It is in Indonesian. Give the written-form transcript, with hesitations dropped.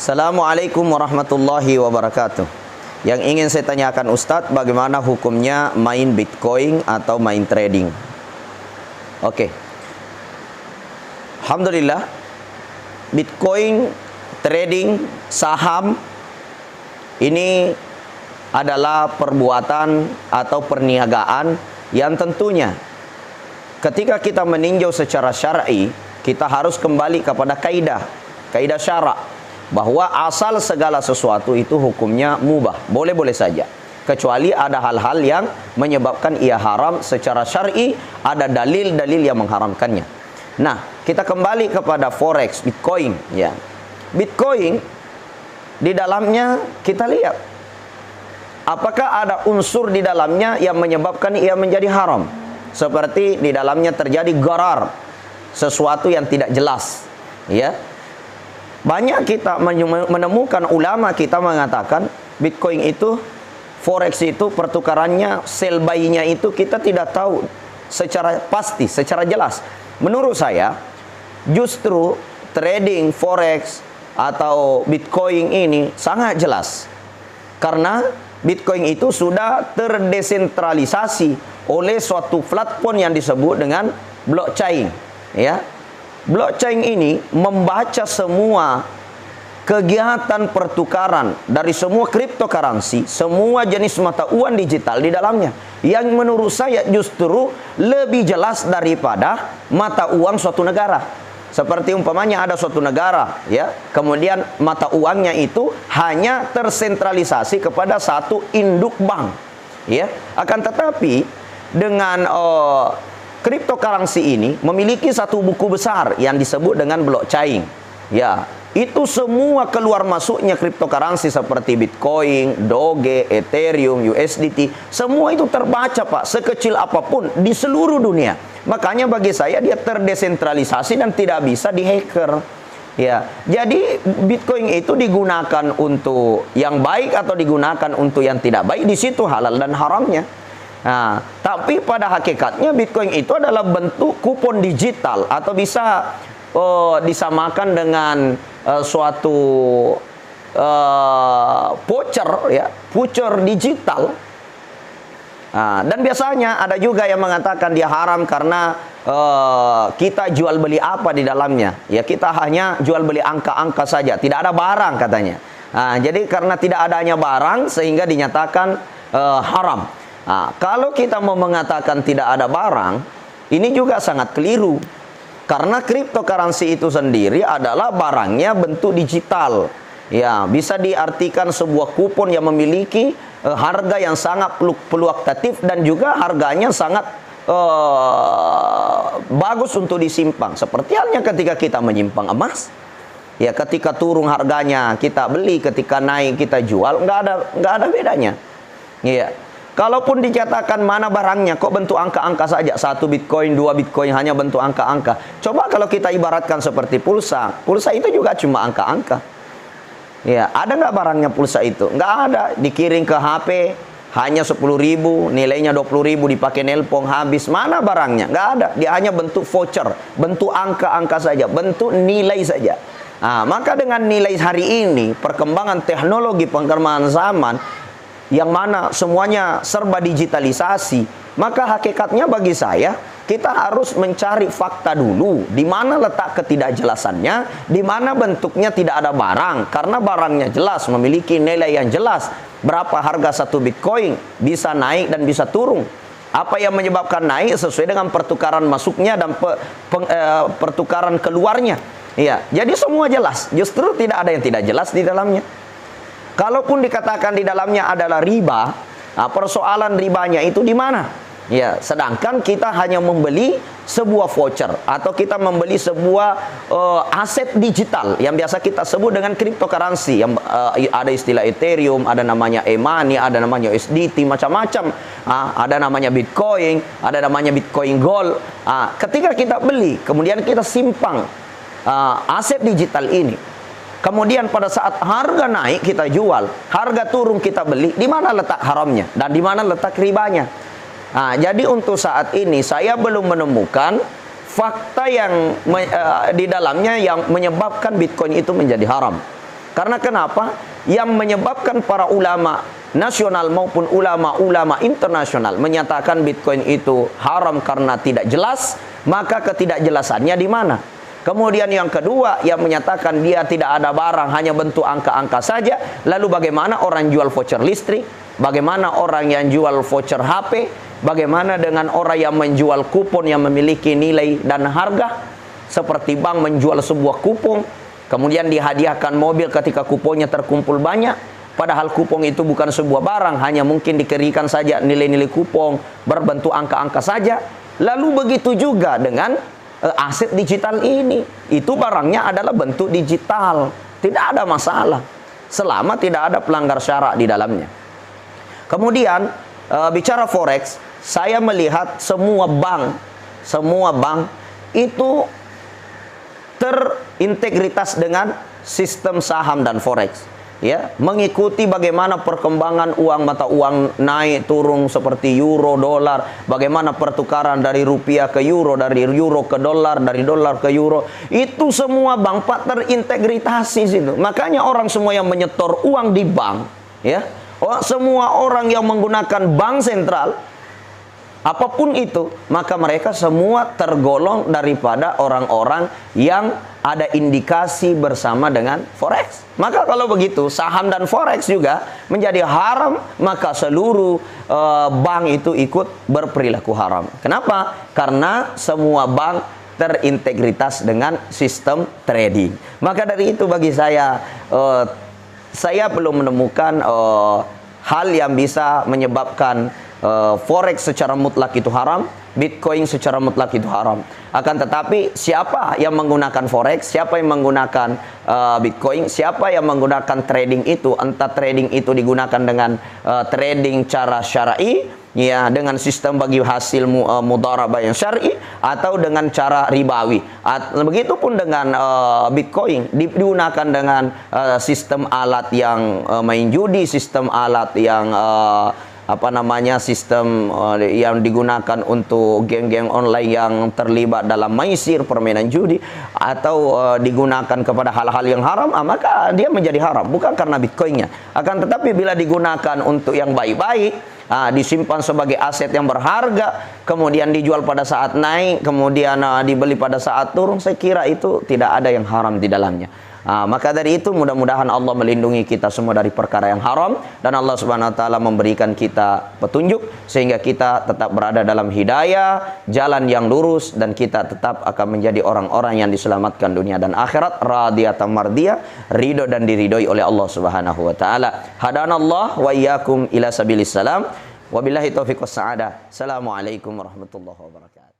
Assalamualaikum warahmatullahi wabarakatuh. Yang ingin saya tanyakan Ustadz, bagaimana hukumnya main Bitcoin atau main trading? Oke. Alhamdulillah, Bitcoin, trading, saham ini adalah perbuatan atau perniagaan yang tentunya ketika kita meninjau secara syar'i, kita harus kembali kepada kaidah syarak, bahwa asal segala sesuatu itu hukumnya mubah, boleh-boleh saja, kecuali ada hal-hal yang menyebabkan ia haram secara syar'i, ada dalil-dalil yang mengharamkannya. Nah, kita kembali kepada forex, Bitcoin ya. Bitcoin di dalamnya kita lihat apakah ada unsur di dalamnya yang menyebabkan ia menjadi haram, seperti di dalamnya terjadi gharar, sesuatu yang tidak jelas ya. Banyak kita menemukan ulama kita mengatakan Bitcoin itu, forex itu pertukarannya, sell buy-nya itu kita tidak tahu secara pasti, secara jelas. Menurut saya justru trading forex atau Bitcoin ini sangat jelas, karena Bitcoin itu sudah terdesentralisasi oleh suatu platform yang disebut dengan blockchain ya. Blockchain ini membaca semua kegiatan pertukaran dari semua cryptocurrency, semua jenis mata uang digital di dalamnya, yang menurut saya justru lebih jelas daripada mata uang suatu negara. Seperti umpamanya ada suatu negara ya, kemudian mata uangnya itu hanya tersentralisasi kepada satu induk bank ya. Akan tetapi dengan cryptocurrency ini memiliki satu buku besar yang disebut dengan blockchain ya. Itu semua keluar masuknya cryptocurrency seperti Bitcoin, Doge, Ethereum, USDT, semua itu terbaca Pak, sekecil apapun di seluruh dunia. Makanya bagi saya dia terdesentralisasi dan tidak bisa dihacker ya. Jadi Bitcoin itu digunakan untuk yang baik atau digunakan untuk yang tidak baik, di situ halal dan haramnya. Nah, tapi pada hakikatnya Bitcoin itu adalah bentuk kupon digital, atau bisa disamakan dengan suatu voucher ya, voucher digital. Nah, dan biasanya ada juga yang mengatakan dia haram karena kita jual beli apa di dalamnya ya, kita hanya jual beli angka-angka saja, tidak ada barang katanya. Nah, jadi karena tidak adanya barang sehingga dinyatakan haram. Nah, kalau kita mau mengatakan tidak ada barang, ini juga sangat keliru, karena cryptocurrency itu sendiri adalah barangnya bentuk digital ya. Bisa diartikan sebuah kupon yang memiliki harga yang sangat fluktuatif dan juga harganya sangat bagus untuk disimpan. Seperti halnya ketika kita menyimpan emas ya, ketika turun harganya kita beli, ketika naik kita jual, nggak ada bedanya ya. Kalaupun dikatakan mana barangnya, kok bentuk angka-angka saja, 1 Bitcoin, 2 Bitcoin hanya bentuk angka-angka. Coba kalau kita ibaratkan seperti pulsa, pulsa itu juga cuma angka-angka ya. Ada nggak barangnya pulsa itu? Nggak ada. Dikirim ke HP hanya 10.000, nilainya 20.000, dipakai nelpon habis. Mana barangnya? Nggak ada. Dia hanya bentuk voucher, bentuk angka-angka saja, bentuk nilai saja. Nah, maka dengan nilai hari ini, perkembangan teknologi, perkembangan zaman, yang mana semuanya serba digitalisasi, maka hakikatnya bagi saya kita harus mencari fakta dulu, di mana letak ketidakjelasannya, di mana bentuknya tidak ada barang. Karena barangnya jelas, memiliki nilai yang jelas, berapa harga 1 Bitcoin, bisa naik dan bisa turun. Apa yang menyebabkan naik sesuai dengan pertukaran masuknya dan pertukaran keluarnya ya. Jadi semua jelas, justru tidak ada yang tidak jelas di dalamnya. Kalaupun dikatakan di dalamnya adalah riba, nah persoalan ribanya itu di mana? Ya, sedangkan kita hanya membeli sebuah voucher atau kita membeli sebuah aset digital yang biasa kita sebut dengan cryptocurrency, yang ada istilah Ethereum, ada namanya e-money, ada namanya USDT, macam-macam. Ada namanya Bitcoin, ada namanya Bitcoin Gold. Ketika kita beli, kemudian kita simpan aset digital ini. Kemudian pada saat harga naik kita jual, harga turun kita beli, di mana letak haramnya dan di mana letak ribanya? Nah, jadi untuk saat ini saya belum menemukan fakta yang di dalamnya yang menyebabkan Bitcoin itu menjadi haram. Karena kenapa? Yang menyebabkan para ulama nasional maupun ulama-ulama internasional menyatakan Bitcoin itu haram karena tidak jelas, maka ketidakjelasannya di mana? Kemudian yang kedua, yang menyatakan dia tidak ada barang, hanya bentuk angka-angka saja. Lalu bagaimana orang jual voucher listrik? Bagaimana orang yang jual voucher HP? Bagaimana dengan orang yang menjual kupon yang memiliki nilai dan harga? Seperti bank menjual sebuah kupon, kemudian dihadiahkan mobil ketika kuponnya terkumpul banyak. Padahal kupon itu bukan sebuah barang, hanya mungkin dikeringkan saja nilai-nilai kupon berbentuk angka-angka saja. Lalu begitu juga dengan aset digital ini. Itu barangnya adalah bentuk digital. Tidak ada masalah selama tidak ada pelanggar syarak di dalamnya. Kemudian bicara forex, saya melihat semua bank itu terintegritas dengan sistem saham dan forex. Ya, mengikuti bagaimana perkembangan uang mata uang naik turun seperti euro, dolar, bagaimana pertukaran dari rupiah ke euro, dari euro ke dolar, dari dolar ke euro. Itu semua bank terintegritas situ. Makanya orang semua yang menyetor uang di bank, ya, semua orang yang menggunakan bank sentral, apapun itu, maka mereka semua tergolong daripada orang-orang yang ada indikasi bersama dengan forex. Maka kalau begitu, saham dan forex juga menjadi haram, maka seluruh bank itu ikut berperilaku haram. Kenapa? Karena semua bank terintegritas dengan sistem trading. Maka dari itu bagi saya belum menemukan hal yang bisa menyebabkan forex secara mutlak itu haram, Bitcoin secara mutlak itu haram. Akan tetapi siapa yang menggunakan forex, siapa yang menggunakan Bitcoin, siapa yang menggunakan trading itu, entah trading itu digunakan dengan trading cara syar'i, ya, dengan sistem bagi hasil mudharabah yang syar'i, atau dengan cara ribawi. Begitupun dengan Bitcoin digunakan dengan sistem alat yang main judi, sistem alat yang sistem yang digunakan untuk geng-geng online yang terlibat dalam maisir, permainan judi, atau digunakan kepada hal-hal yang haram, maka dia menjadi haram, bukan karena Bitcoinnya. Akan tetapi bila digunakan untuk yang baik-baik, disimpan sebagai aset yang berharga, kemudian dijual pada saat naik, kemudian dibeli pada saat turun, saya kira itu tidak ada yang haram di dalamnya. Maka dari itu mudah-mudahan Allah melindungi kita semua dari perkara yang haram, dan Allah Subhanahu wa taala memberikan kita petunjuk sehingga kita tetap berada dalam hidayah, jalan yang lurus, dan kita tetap akan menjadi orang-orang yang diselamatkan dunia dan akhirat, radiyatan mardiyah, ridho dan diridhoi oleh Allah Subhanahu wa taala. Hadanallah wa iyyakum ila sabilis salam. Wabillahi taufiq was sa'adah. Assalamualaikum warahmatullahi wabarakatuh.